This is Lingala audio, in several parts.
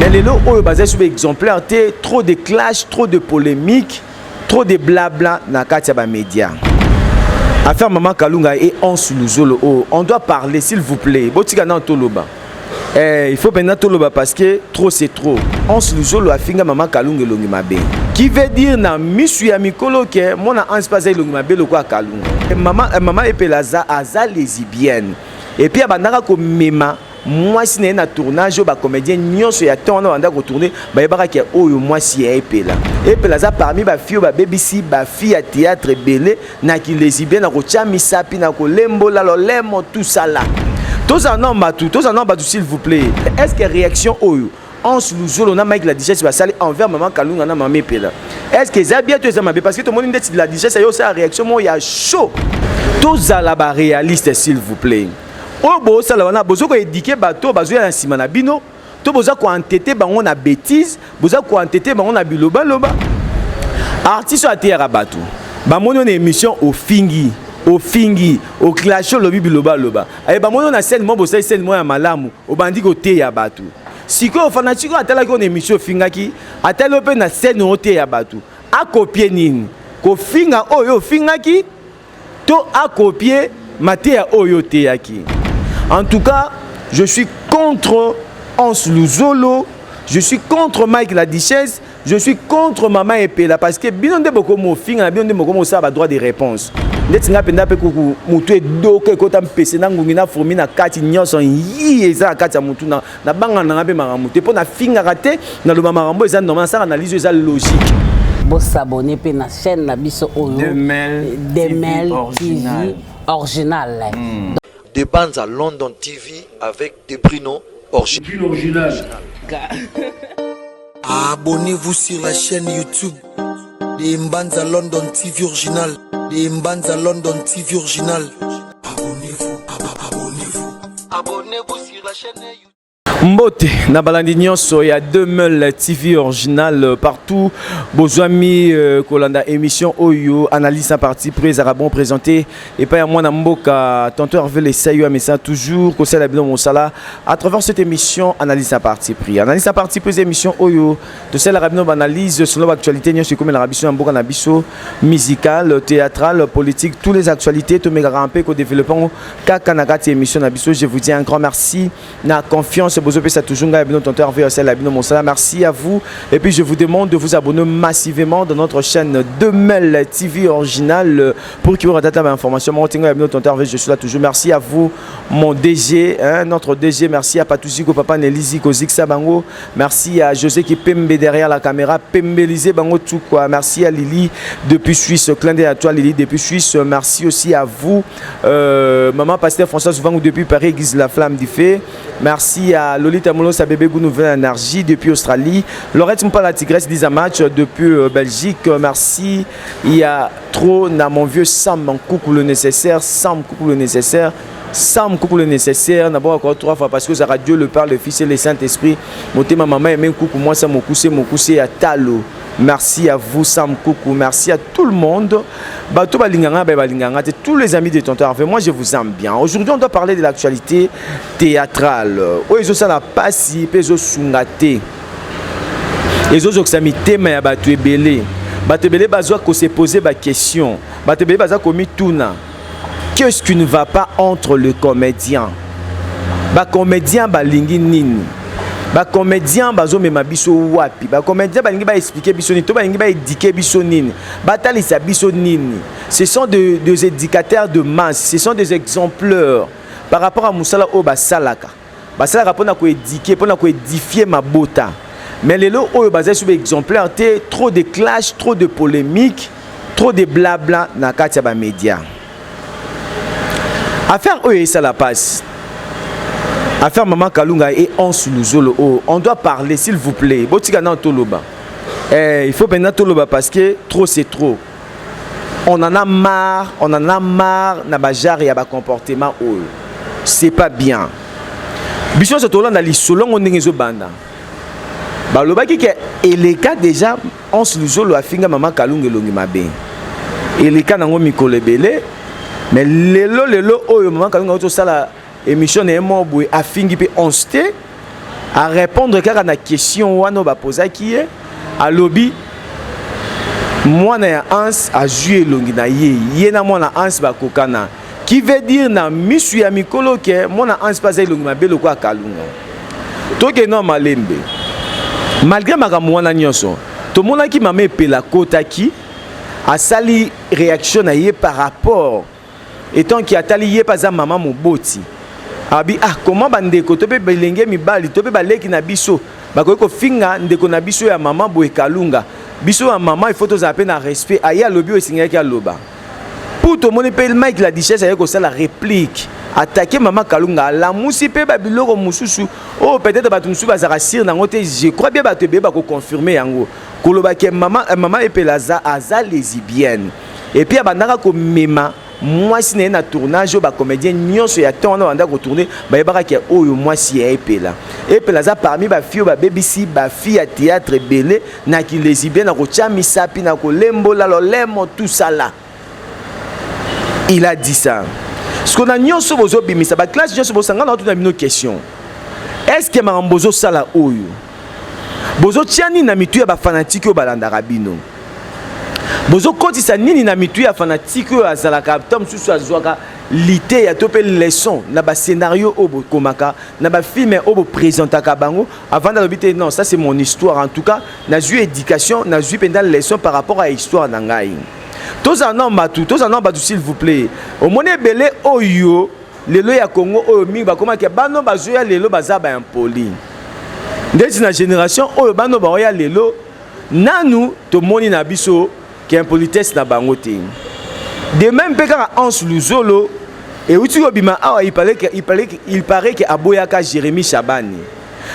Mais les lots basés sur exemplaires, trop de clash, trop de polémiques, trop de blabla dans les médias. Affaire Maman Kalunga et Anse Luzolo, on doit parler s'il vous plaît. Il faut maintenant Toloba parce que trop c'est trop. Anse Luzolo a finga Maman Kalunga Longimabe. Qui veut dire na misu ya mikolo ke mon a Anse pas Longimabe le quoi Kalunga. Maman Epelaza aza lesbienne. Et puis abandaka ko mema moi si na tournage ba comédien nyonso ya temps on a retourner ba yebaka ke oyo moi si Epela. Epelaza parmi ba fille ba BBC ba fille à théâtre belé na ki lesbienne na ko chamisa pi na ko lembola lo lemo tout ça là. Tous en ont battu s'il vous plaît. Est-ce que réaction oyo Anse Luzolo na Mike la digeste va saler envers Maman Kalunga na Maman Epela. Est-ce que ça bien tout ça parce que tout le monde dit la digeste yo ça réaction moi ya chaud. Tous à la ba réaliste s'il vous plaît. Obo ça là bozo ko éduquer bateau bazo ya nsima na bino. To bozo ko entêter bango na bêtise, bozo ko entêter bango na biloba loba. Artiste à terre bateau. Ba mono na émission au fingi. Au fingi, au clash lobi biloba loba. Aye ba mono na scène mo bosa scène mo ya malamu, o bandi ko te ya batu. Siko fanatiko atala ko na émission fingaki, atala pe na scène o te ya batu. A copier nini? Ko finga oyo fingaki, to a copier mate ya oyo te yaki. En tout cas, je suis contre Anse Luzolo, je suis contre Mike la Duchesse, je suis contre Maman Epela parce que bien de beaucoup mo finga, bien de beaucoup mo ça va droit de réponse. Netinga penda pe kuku mutu edoke kota mpese na ngungi na fourmi na kati nyonso yi eza kati ya mutu na banga na ngabe maramute po na finga raté na loba marambo eza normal ça analyse eza logique. Bo s'abonner pe na chaîne na biso oyo Demel TV original. Des bandes à London TV avec des Bruno original. Abonnez-vous sur la chaîne YouTube des Mbanza London TV original. Des Mbanza London TV original. Abonnez-vous sur la chaîne YouTube. Mbote na balandi nyonso ya 2000 TV original partout bozwami kolanda émission oyo analyse en partie prise arabon présenté et pas moi na mboka tonton Hervé les sayo mais ça toujours ko sala bino mosala à travers cette émission analyse en partie prise émission oyo de celle arabino analyse sur l'actualité nyonso comme la biso na mboka na biso musical théâtral politique toutes les actualités to mega rampé ko développement kaka na kati émission na biso. Je vous dis un grand merci na confiance. Merci à vous et puis je vous demande de vous abonner massivement dans notre chaîne 2000 TV original pour qu'il y ait des informations. Je suis là toujours. Merci à vous mon DG, notre DG. Merci à Patouziko Papa Nelisi Kozik Sabango. Merci à José qui pembe derrière la caméra, pembeliser bango tout quoi. Merci à Lily depuis Suisse, clin d'œil à toi Lily depuis Suisse. Merci aussi à vous maman Pasteur François Souvent depuis Paris, Église la Flamme du Feu. Merci à Lolita Molo, sa bébé Nouvelle Énergie depuis Australie. Laurette Mpa la Tigresse des match depuis Belgique. Merci. Il y a trop dans mon vieux Sam coucou le nécessaire. Sam coucou le nécessaire. Sam coucou le nécessaire. D'abord encore 3 fois parce que ça Dieu le Père, le Fils et le Saint-Esprit. Monter ma maman et même coucou moi ça mon coussé à Talo. Merci à vous Sam coucou. Merci à tout le monde. Bato balinganga balinganga tous les amis de Tonton Hervé. Moi je vous aime bien. Aujourd'hui on doit parler de l'actualité théâtrale. Oyo ça la passi pezo sungate. Ezo zoksami tema ya bato ebele. Bato ebele bazwa ko se poser ba question. Bato ebele bazwa ko mituna. Qu'est-ce qui ne va pas entre le comédien? Ba comédien balingi nini? Ba comédien bazo mema biso wapi? Ba comédien balingi ba expliquer biso nini? To balingi ba éduquer biso nini? Ba talisa biso nini? Ce sont des éducateurs de masse, ce sont des exemplaires par rapport à Moussala o basalaka. Basalaka pona ko éduquer, pona ko édifier mabota. Mais les lots o basé sur exemplaires, trop de clash, trop de polémiques, trop de blabla na kati ya ba média. Affaire oyo ça la passe. Affaire Maman Kalunga et Anse Luzolo. On doit parler s'il vous plaît. Botika na toloba. Il faut maintenant toloba parce que trop c'est trop. On en a marre na bajar ya ba comportement oyo. C'est pas bien. Biso se tolanda li solongo ndengezo banda. Ba lobaki ke eleka déjà Anse Luzolo afinga Maman Kalunga elongi mabe. Eleka nango mikolo belé. Mais lelo oyo Maman Kalunga oto sala émission na mo boy afingi pe onste à répondre à la question wano ba posa qui est à lobby moi na ans a jouer longi na ye na moi na ans ba kokana qui veut dire na misu ya mikolo ke moi na ans pas longi mabelo kwa kalunga to ke no malembe malgré makambo wana nyonso to mona ki mama epela kota ki a sali réaction na ye par rapport étant qui atali ye pas za maman moboti abi comment bandeko to pe belenge mibali to pe baleki na biso bakoki kofinga ndeko na biso ya maman boye kalunga biso ya maman il faut to zape na respect aya lobi osingaki aloba pour to moni pe Mike la Duchesse aye ko sala réplique attaquer maman kalunga la musi pe babiloko mususu oh peut-être batu mususu bazaka sir nango te je crois bien batu be ba ko confirmer yango koloba ke maman epelaza aza lesbienne et puis abandaka ko mema moi si na tournage ba comédien nyonso ya temps on a retourner ba yebaka ke oyo moi si epela za parmi ba fille ba BBC ba fille à théâtre belé na ki lesbienne na ko chami sapi na ko lembola lo lemo tout ça là il a dit ça ce qu'on a nyonso bozo bimisa ba classe nyonso bosanga na tuna bino question est-ce que marambozo sala oyo bozo tiani na mitu ya ba fanatique o balanda rabino bozo kotisa nini na mitu ya fanatique o azalaka tom susu azwaka lité ya topé leçon na ba scénario o komaka na ba film o bo présentaka bango avant de l'obité non ça c'est mon histoire en tout cas na joué éducation na joué pendant leçon par rapport à histoire na ngai tous en ont batu s'il vous plaît au moné belé oyo lelo ya Congo oyo mingi ba komaka bano bazoya lelo bazaba impoli ndeti na génération oyo bano ba oya lelo nanu to moni na biso qui impolitesse na bango te de même pe kaka Anse Luzolo et uti obima awa il paraît que aboyaka Jérémy Chabani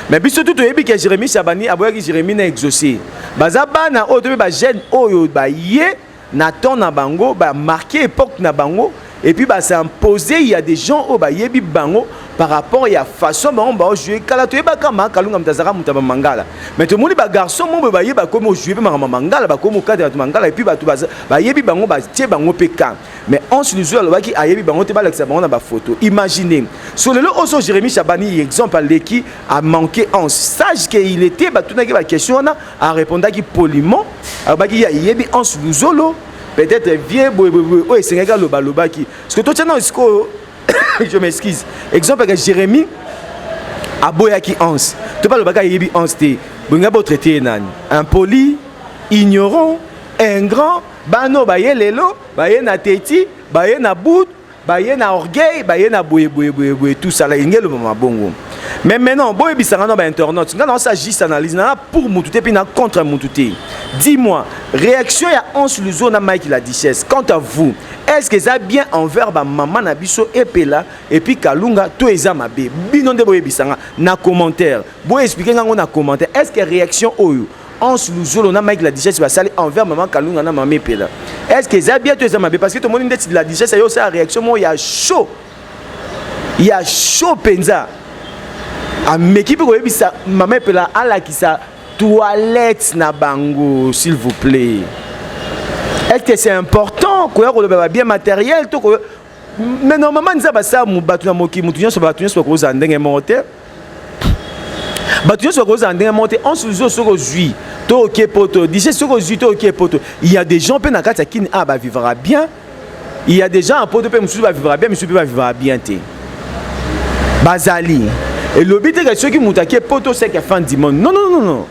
mais biso tout oyebi que Jérémy Chabani aboyaki Jérémy na exaucé baza bana oyo to ba jeune oyo ba ye na ton na bango ba marqué époque na bango et puis bah s'imposer il y a des gens au ba yebi bango par rapport à façon ba jouer kala to yeba kama kalunga mtazaka mutaba mangala mais tout le monde ba garçon mo ba yeba comme jouer ba mangala ba comme cadre mangala et puis ba tout ba yebi bango ba tie bango peka mais on se nous le ki ayebi bango te ba l'exa bango na ba photo imaginez sur le lot oso Jérémy Chabani exemple qui a manqué en sage que il était ba tout na ba question na a répondre qui poliment ba ki yebi on se nous peut-être viens oh c'est un gars loba qui parce que toi tiens non je m'excuse exemple que Jérémy aboyaki Anse tu pas le bagage yebi Anse te bonga bo traiter nani impoli ignorant ingrat bano baye lelo baye na teti baye na bout baye na orgueil baye na boye tout ça là ingelo mabongo mais maintenant boye bisanga no ba internaute ngana ça juste analyse na pour mututé puis na contre mututé dis-moi réaction ya Anse Luzolo na Mike la Duchesse quant à vous est-ce que ça bien envers ba maman na biso epela et puis kalunga to eza mabe bino nde boye bisanga na commentaire boye expliquer ngango na commentaire est-ce que réaction oyo Anse Luzolo na Mike la Duchesse va saler envers maman kalunga na maman epela est-ce que ça bien to eza mabe parce que tout le monde ndeti la Duchesse yo sa réaction mo ya chaud penza a m'équipe ko yebisa maman epela ala ki sa toilette na bango s'il vous plaît est-ce que c'est important ko ya bien matériel to ko mais normalement nza ba sa mu batu na moki mutu nyonso batu nyonso ko za ndenge monter batu nyonso ko za ndenge monter on se zo soko zui to OK poto dise soko zui to OK poto il y a des gens pe na kati kini ba vivra bien il y a des gens en poto pe musu ba vivra bien musu pe ba vivra bien te bazali et le but est que ceux qui moutake poto c'est que fin du monde non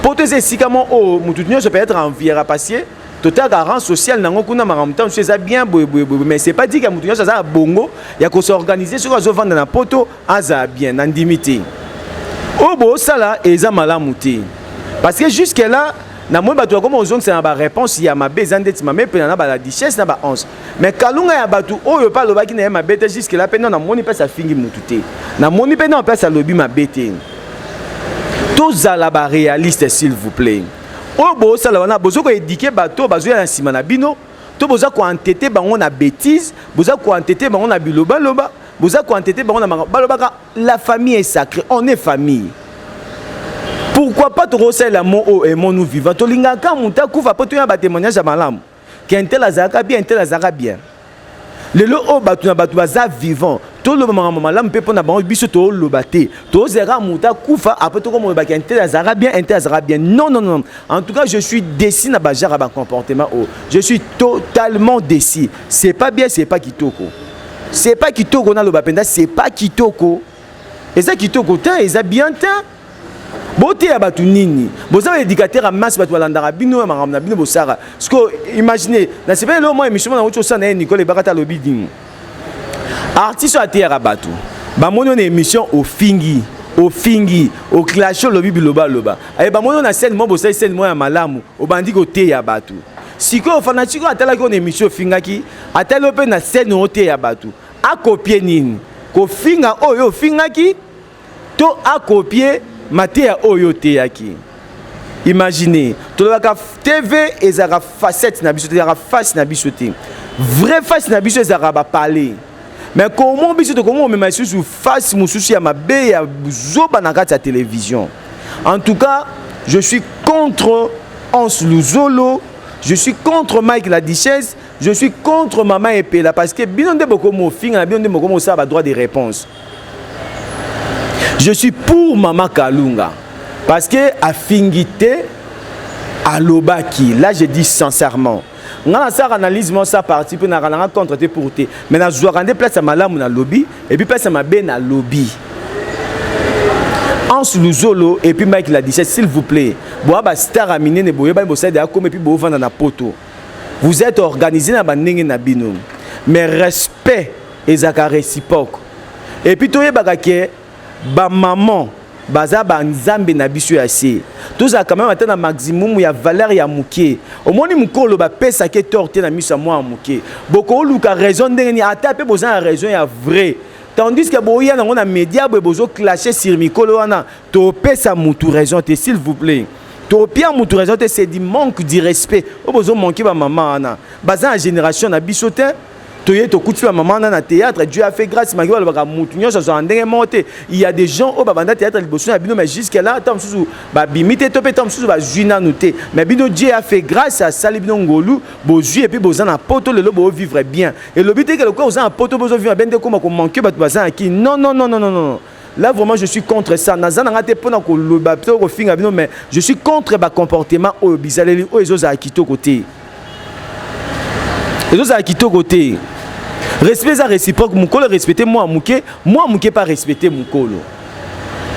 poto c'est si comment oh mutu nyonso peut être en viera passer total rang social nango kuna maramta c'est ça bien mais c'est pas dit que mutu nyonso ça bongo ya ko s'organiser sur zo vendre na poto aza bien na ndimité obo sala eza malamu te parce que jusque là na moi bato comme ozong c'est na ba réponse ya ma bezandeti ma pe na ba la Duchesse na ba 11 mais kalunga ya bato oyo pa lobaki na ma bete jusque là pe na moni pe ça fingi mutu te na moni pe na pe ça lobi ma bete tous à la ba réaliste s'il vous plaît obo sala wana bozo ko éduquer bato bazo ya nsima na bino to boza ko entêter bango na bêtise boza ko entêter bango na biloba loba boza ko entêter bango na baloba la famille est sacrée on est famille. Pourquoi pas te rosser l'amour et mon nous vivant? To lingaka muta kufa poto ya ba témoignage à malam. Qu'un tel azaka bien, un tel azaka bien. Le lo o batu na batu baza vivant. to lo mama malamu pe pona bango biso to lo baté to zera muta kufa après to comme ba kente azara bien non non non en tout cas je suis déçu na ba jara ba comportement je suis totalement déçu c'est pas bien c'est pas kitoko na lo bapenda c'est pas kitoko et ça kitoko ta et ça bien ta boté ya batu nini boza éducateur à masse batu balandara bino maramna bino bosara parce que imaginez na c'est pas le moins émission na ocho sana Nicole Bakata lobby artiste à terre batu ba mono na émission au fingi au clash lobby biloba loba et ba mono na scène mo bosa scène mo ya malamu au bandi côté ya batu siko fanatiko atala ko na émission fingaki atala pe na scène o te ya batu a copier nini ko finga oyo fingaki to a copier Matéa oyo teyaki. Imaginez, tout le TV ezara facette na biso, ezara face na biso te. Vrai face na biso ezara ba parler. Mais comment biso comment même sur face mususu ya mabe ya zoba na kati ya télévision. En tout cas, je suis contre Hans Luzolo, je suis contre Mike la Duchesse, je suis contre Maman Epela parce que bien de beaucoup mo finga, bien de beaucoup mo ça ba droit de réponse. Je suis pour Maman Kalunga parce que à Fingité à Lobaki, là je dis sincèrement. On a ça analyse moi ça parti pour na contre te pour te. Mais na jouer rendre place à malamu na lobby et puis place à ma ben na lobby. Hans Luzolo et puis Mike la dit s'il vous plaît. Boa ba star aminé ne boye ba bossa de comme et puis bo vendre na poto. Vous êtes organisé na ba ndenge na bino. Mais respect ezaka réciproque. Et puis toye bagake ba maman baza ba nzambe na biso ya se toza quand même atteindre maximum ya valeur ya muke omoni mukolo ba pesa ke torte na misa moi muke boko luka raison ndenge ni ata pe boza raison ya vrai tandis que boya na ngona média bozo clasher sur mikolo wana to pesa mutu raison te s'il vous plaît to pia mutu raison te c'est du manque de respect bozo manquer ba maman ana baza en génération na biso te Toye to kuti la maman na théâtre, Dieu a fait grâce magie wala baka mutu nyonso so ndenge monté. Il y a des gens au babanda théâtre liboso na bino mais jusqu'à là tam susu ba bimité topé tam susu ba juina noté. Mais bino Dieu a fait grâce à sali bino ngolu, bo ju et puis boza na poto le bo vivre bien. Et le but est que le quoi oza na poto bozo vivre bien de comment ko manquer ba baza qui non non non non non non. Là vraiment je suis contre ça. Nazana ngate pona ko lo ba to ko finga bino mais je suis contre ba comportement au bizaleli o ezo za kito côté. Ezo za kito côté. Respect ça réciproque, Moukolo respecter moi Mouké pas respecter Moukolo.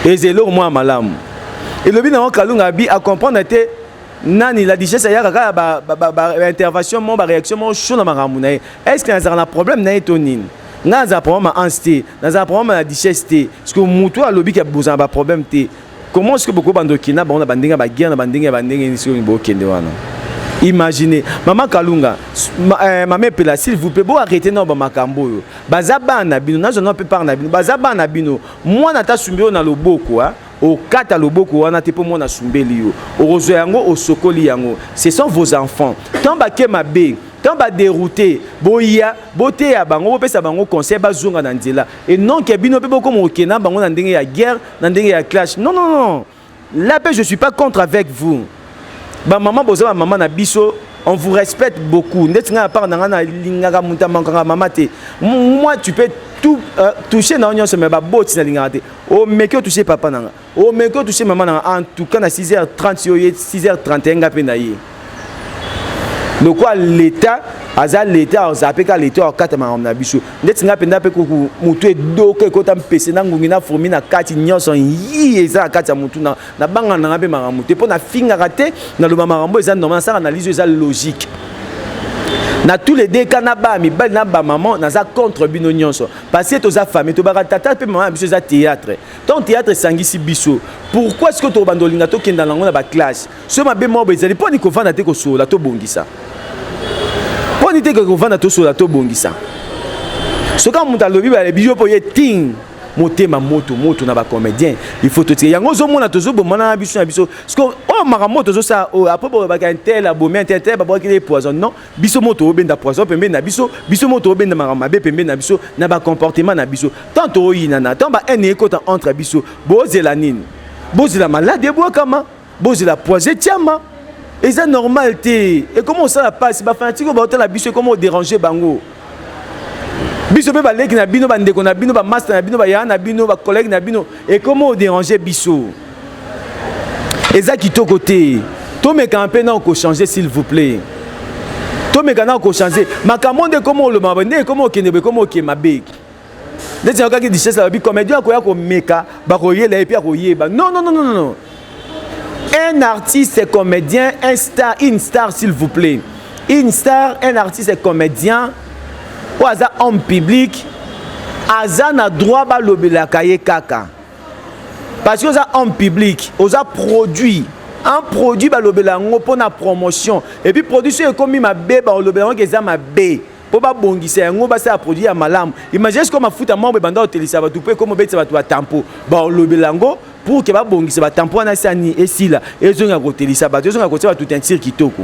Et c'est là moi malam. Et le bien Kalunga bi à comprendre était nani la Duchesse ya kaka ba intervention mon ba réaction mon chaud na maramuna. Est-ce que y a un problème na etonine? Na za problème en sté, na za problème la Duchesse té. Parce que Moutou a lobby qui a besoin ba problème té. Comment est-ce que beaucoup bandokina ba on a bandinga ba guerre na bandinga ni sur bo kende wana. Imaginez, Maman Kalunga, Maman Pela, s'il vous plaît, bon arrêtez non makambo. Bazaba na bino, na zona pe par na bino, bazaba na bino. Moi na ta sumbeo na loboko au kata loboko wana te po moi na sumbeli yo. Au rozo yango au sokoli yango. Ce sont vos enfants. Tant ba ke mabe, tant ba dérouté, boya, boté ya bango, pe sa bango conseil ba zonga na nzela. Et non ke bino pe boko mo okena bango na ndenge ya guerre, na ndenge ya clash. Non non non. Là je suis pas contre avec vous. Bah maman boza maman na biso on vous respecte beaucoup ndetinga à part na lingaka muta mankanga mama te moi tu peux tout toucher na onyo se me ba boti na lingaka te o meki toucher papa nanga o meki toucher maman nanga en tout cas na 6h30 yo 6h31 ngape na ye le quoi l'état aza l'état ozapeka l'état okata ma na biso ndetinga penda pe ku mutu edoke ko tam pese na ngungi na fourmi na kati nyonso yi eza kati ya mutu na banga na ngabe ma mutu po na finga raté na lo marambo eza normal ça analyse eza logique na tous les deux cas na ba mi ba na ba maman na za contre bino nyonso parce que toza famille to ba tata pe maman biso eza théâtre ton théâtre sangisi biso pourquoi est-ce que to bandolinga to kenda nango na ba classe ce mabe mo bezali po ni ko vanda te ko sola to bongisa po ni te ko vanda to sola to bongisa ce quand muta lobi ba bijo po ye ting motema moto na ba comédien il faut te yango zo mona to zo bomana biso na biso parce que oh maramoto zo ça après ba ka intel abomé intel ba ba ki poison non biso moto obenda poison pembe na biso moto obenda maramabe pembe na biso na ba comportement na biso tant to yinana tant ba ene ko ta entre biso bozela nini bozela malade bo kama bozela poison tiama et c'est normal té et comment ça la passe ba fanatique ba hôtel la biso comment déranger bango Biso pe baleki na bino bandeko na bino ba master na bino ba ya na bino ba collègue na bino et comment déranger biso. Eza kitoko te. To me camper na ko changer s'il vous plaît. To me kana ko changer. Makamonde comment le mabende comment kenebe comment ke mabe. Ndeti yoka ki dichesse la bi comédien ko ya ko meka ba ko yela et puis ko yeba. Non non non non non. Un artiste et comédien, une star s'il vous plaît. Une star, un artiste et comédien. Ou aza homme public, aza na droit ba lobela kaye kaka. Parce que oza homme public, oza produit, un produit ba lobela ngo pour na promotion. Et puis produit c'est comme ma bé ba lobela ngo eza ma bé. Pour ba bongisa ngo ba ça produit ya malamu. Imagine comme afuta membre banda hotelisa ba tupe comme betsa ba tu tempo ba lobela ngo pour que ba bongisa ba tempo na sani esila ezonga hotelisa ba ezonga ko tout un tir kitoko.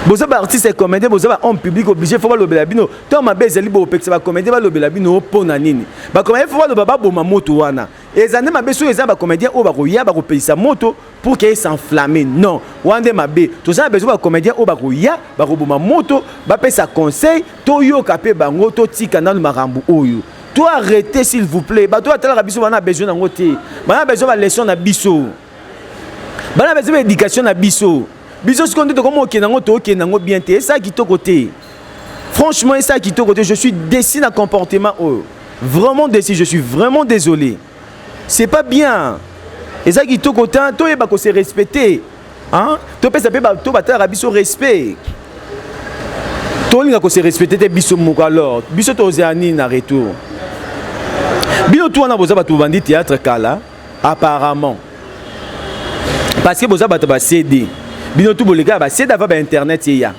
Vous avez artiste et comédien, vous avez un public obligé, faut pas le belabino. Tant ma belle zeli bo pexé ba comédien ba le belabino po na nini. Ba comédien faut pas le baba bo ma moto wana. Et zané ma beso eza ba comédien o ba ko ya ba ko payer sa moto pour qu'elle s'enflamme. Non, wande ma be. Tout ça besoin ba comédien o ba ko ya ba ko bo ma moto, ba payer sa conseil, to yo kapé bango to tika na marambu oyo. Toi arrêtez s'il vous plaît. Ba toi tala biso bana besoin nango te. Bana besoin ba leçon na biso. Bana besoin éducation na biso. Biso ce qu'on dit comment ok nango to ok nango bien te ça qui to côté. Franchement ça qui to côté je suis déçu d'un comportement vraiment déçu, je suis vraiment désolé. C'est pas bien. Et ça qui to côté to yeba ko se respecter. Hein? To pe ça pe ba to batara biso respect. To linga ko se respecter te biso moko alors. Biso to ozani na retour. Bino to na boza ba to bandi théâtre kala apparemment. Parce que boza ba to ba CD. Bino tout bolega ba c'est d'ava ba internet ya.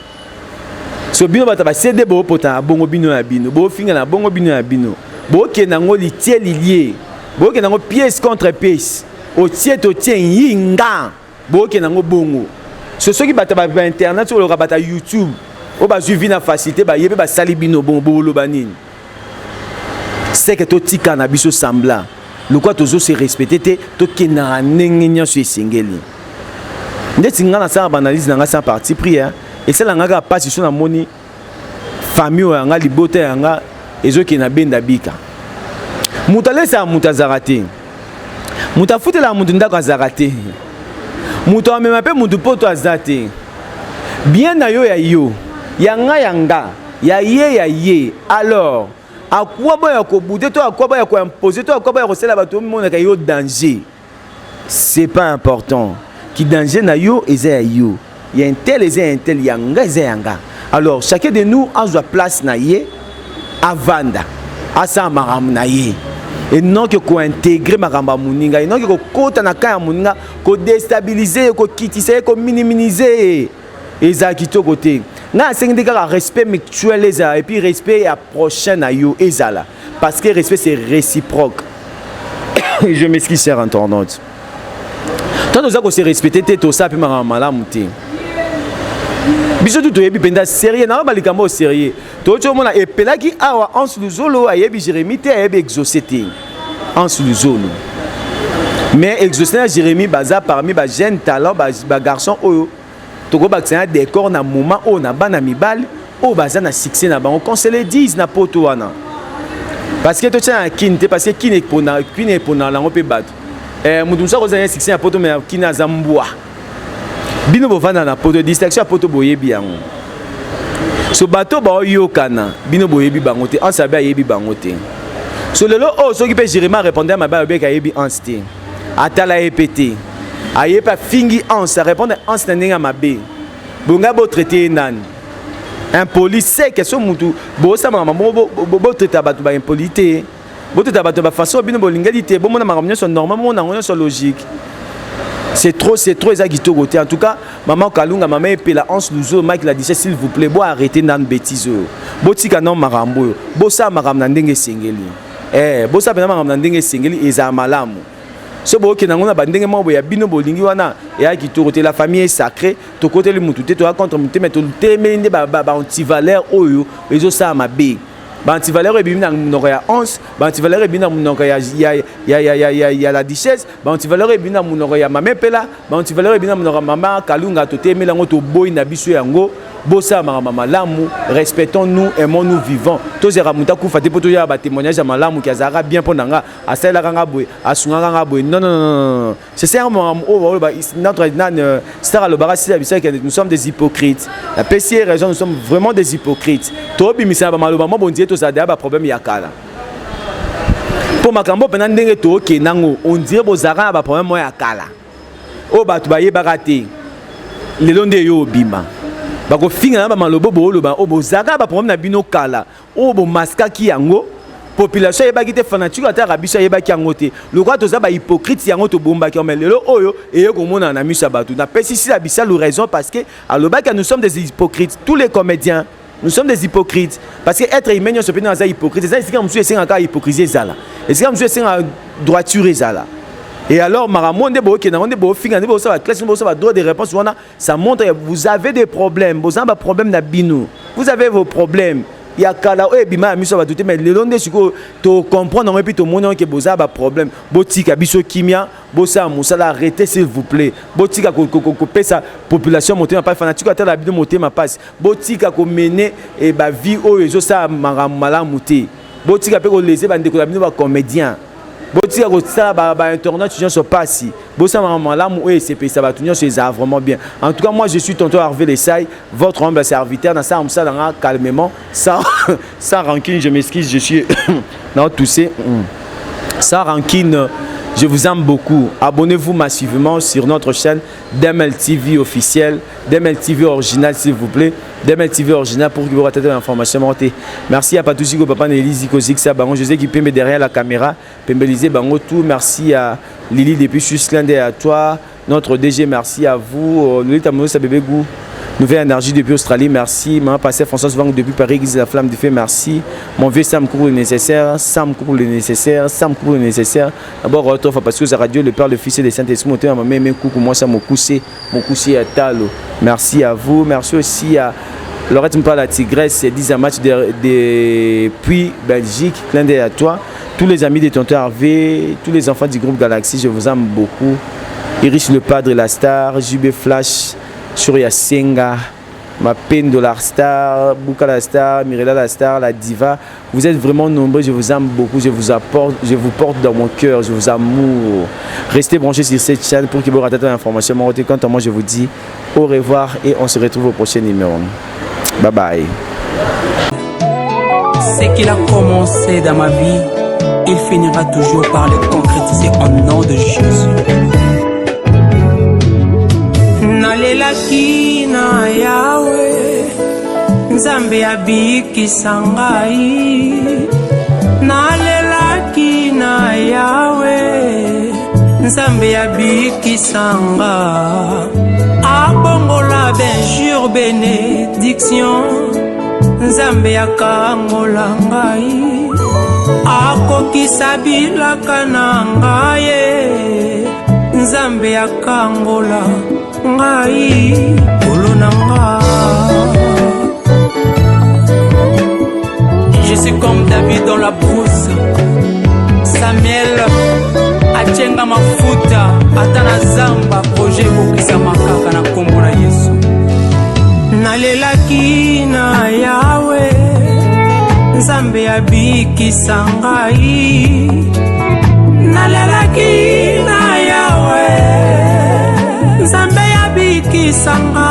So bino ba ta ba CD bo pota bongo bino na bino. Bo finga na bongo bino na bino. Bo ke nango li tie lié. Bo ke nango pièce contre pièce. O tie to tie yinga. Bo ke nango bongo. So ceux qui ba ta ba internet sur le rabata YouTube. O ba suivi na facilité ba yebe ba sali bino bongo lo banini. C'est que to tika na biso sambla. Le quoi tozo se respecter te to ke na nengenya sur singeli. Ndeti nga na sa banalise na nga sa parti prière et c'est la nga passe sur na moni famille nga libote nga ezoki na benda bika mutalesa mutazarate mutafute la mutu ndako azarate mutu amema pe mutu poto azate bien na yo ya nga ya ye alors akwa boya ko bouder to akwa boya ko imposer to akwa boya ko sela bato mona ka yo danger c'est pas important. Qui danger na yo eza yo il y a un tel yanga eza yanga alors chacun de nous a sa place na ye avanda asa maram na ye et non que ko intégrer maramba muninga et non que ko kota na ka muninga ko déstabiliser ko kitisa ko minimiser eza kitoko te na sengi ka respect mutuel eza et puis respect à prochain na yo ezala parce que respect c'est réciproque. Je m'excuse chers internautes. Tant que ça se respecter tout ça puis malamu te biso tout yebi penda sérieux na ba likambo sérieux to cho mona epelaki awa en suluzolo ayebi Jérémie te ayebi exaucer te en suluzolo mais exaucer na Jérémie baza parmi ba jeunes talents ba garçon oyo to ko bakisa décor na moment o na bana mibali o baza na succès na bango conseiller 10 na poto wana parce que to tient kinte parce que kine pona lango pe bato mutu sa ko za succès na poto mais kina zambwa bino bovanda na poto distraction poto boyebi yango so bato ba yokana bino boyebi bango te ansabe ayebi bango te so lelo o soki pe Jérémie répondait à ma ba be ka yebi anste atala epete ayepa fingi ansa répondre ansa ndinga mabe bonga bo traiter nani impoli c'est que so mutu bo sa mama bo traiter bato ba impolité bo traiter bato ba façon bino bolingeli te bo mona makamnyo so normalement na ngona so logique. C'est trop exagito côté. En tout cas, maman Kalunga, maman Epela, Hans Luzo, Mike l'a dit, s'il vous plaît, bon arrêtez dans bêtise. Botika non marambo. Bossa maram nandenge singeli. Bossa bena maram nandenge singeli eza malamu. So bo ke nangona bandenge mambo ya bino bolingi wana ya kito côté la famille est sacrée, to côté le mutu to contre mutu mais to temende ba anti-valeur oyo, ezo sa mabe. Bantivaleur est bien dans ya 11, bantivaleur est bien dans ya la dichesse, bantivaleur est bien dans ya mama pela, bantivaleur est bien dans mama Kalunga to te melango to boy na biso yango, bossa malamu, respectons-nous, aimons-nous vivants. Tous les ramuta kufa te poto ya ba témoignage malamu qui azara bien pendant à celle kanga boy, à sunga boy. Non. C'est ça notre star le barasi que nous sommes des hypocrites. La PCA raison nous sommes vraiment des hypocrites. Tobi misa ba maloba mo bondier to ça ba problème yakala. Pour makambo pendant ndenge to ke nango on dirait bozara ba problème mo yakala. O ba to ba yebakate. Le long de yo bima. Bako finga na malobo boloba o bozaka ba problème na bino kala o bo maska ki yango population yebaki te fanatique ata rabiso yebaki yango te lokwa toza ba hypocrite yango to bomba ki lelo oyo eye komona na misa batu na pesisi la bisa le raison parce que alobaki nous sommes des hypocrites tous les comédiens nous sommes des hypocrites parce que être humain on se peut dans hypocrite c'est ça c'est comme monsieur c'est encore hypocrisie zala et c'est comme monsieur c'est droiture zala. Et alors, ça montre que vous avez des problèmes. Vous avez des problèmes d'abino. Vous avez vos problèmes. Il y a kala bima miso ba douter mais le long de ce que tu comprendre et puis tout le monde que vous avez des problèmes. Botika biso kimia, bossa musala arrêtez s'il vous plaît. Botika ko pesa population monter pas fanatique ata la bino monter ma passe. Botika ko mener et ba vie o ezo sa malamu te. Botika pe ko laisser ba ndeko la bino ba comédien. Botika ko ça ba internet tu se passe bossa malamu et c'est ça va tout c'est vraiment bien. En tout cas moi je suis tonton Hervé Lessay, votre humble serviteur dans ça calmement sans rancune, je m'excuse, je suis non toussé. Sans rancune, je vous aime beaucoup. Abonnez-vous massivement sur notre chaîne DML TV officiel, DML TV original s'il vous plaît, DML TV original pour que vous ratez l'information montée. Merci à Patousigo Papa Nelisi Koziksa Bango José qui peut derrière la caméra, Pembeliser Bango tout. Merci à Lily depuis Susland et à toi, notre DG. Merci à vous, Lolita Monosa Bébé Gou. Nouvelle énergie depuis Australie, merci. Maman Passé François Vang depuis Paris, la flamme du feu, merci. Mon vieux Sam Kourou le nécessaire, Sam Kourou le nécessaire, Sam Kourou le nécessaire. D'abord, retrouve parce que la radio, le Père, le Fils et le Saint-Esprit, mon même coucou, moi ça mon coussé à Talo. Merci à vous, merci aussi à Laurette Mpa la Tigresse, 10 matchs depuis Belgique, clin d'œil à toi. Tous les amis de Tonton Hervé, tous les enfants du groupe Galaxy, je vous aime beaucoup. Iris le Padre, la star, JB Flash. Surya Senga, ma peine de la star, Bouka la star, Mirella la star, la diva. Vous êtes vraiment nombreux, je vous aime beaucoup, je vous porte dans mon cœur, je vous amour. Restez branchés sur cette chaîne pour que vous ratez l'information. Quant à moi, je vous dis au revoir et on se retrouve au prochain numéro. Bye bye. Ce qu'il a commencé dans ma vie, il finira toujours par le concrétiser au nom de Jésus. Nalelaki na yawe Nzambe abikisa ngai Nalelaki na yawe Nzambe abikisa nga Abongola benjure bénédiction Nzambe akangola ngai Akokisa bilaka na ngai Nzambe akangola ngai kolonanga. Je suis comme David dans la brousse. Samuel achenga mafuta atana zamba projet bokisa makaka na kombo na Yesu. Nalelaki na yawe Nzambe abikisa ngai. Nalelaki na yawe Nzambe abikisanga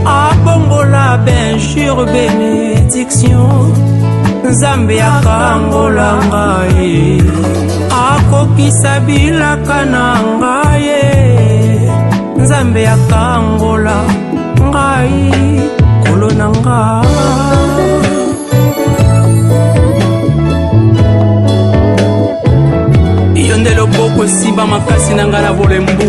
abongola benjure bénédiction Nzambe akangola ngai akokisa bilaka na ngai Nzambe akangola ngai kolo na ngai. Yondelo boko simba makasi nanga na volembu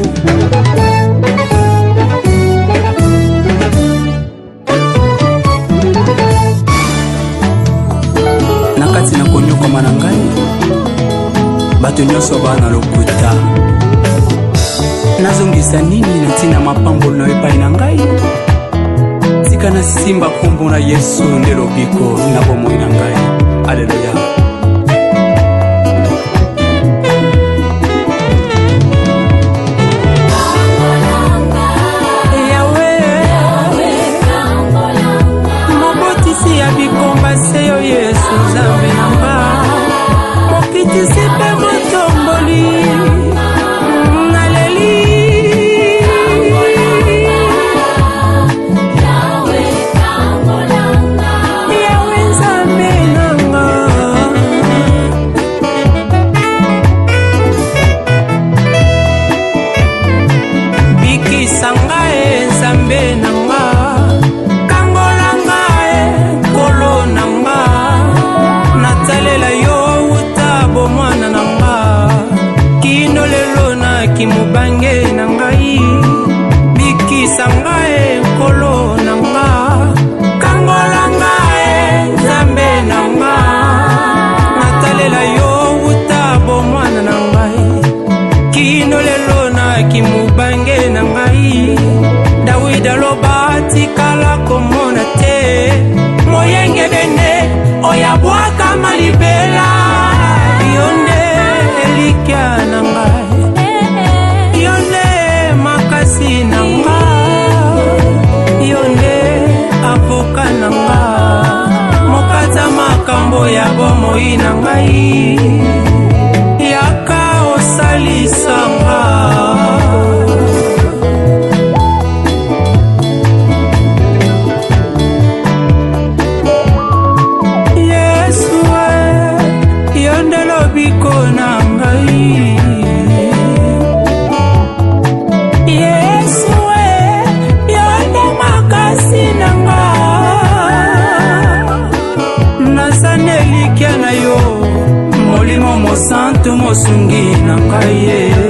nakati na konyokoma na ngai bato nyonso bana lokuta nazongisa nini na ntina mapambolo na epai na ngai tika na simba kombo na Yesu nde lobiko na bomoi na ngai. Alleluya. natikala komona te moyenge bene oyabwaka malibela yonde elikya na ngai yonde makasi na ngai yonde avoka na ngai mokaza makambo ya bomoi na ngai yaka osalisanga Santo mosungi na ngai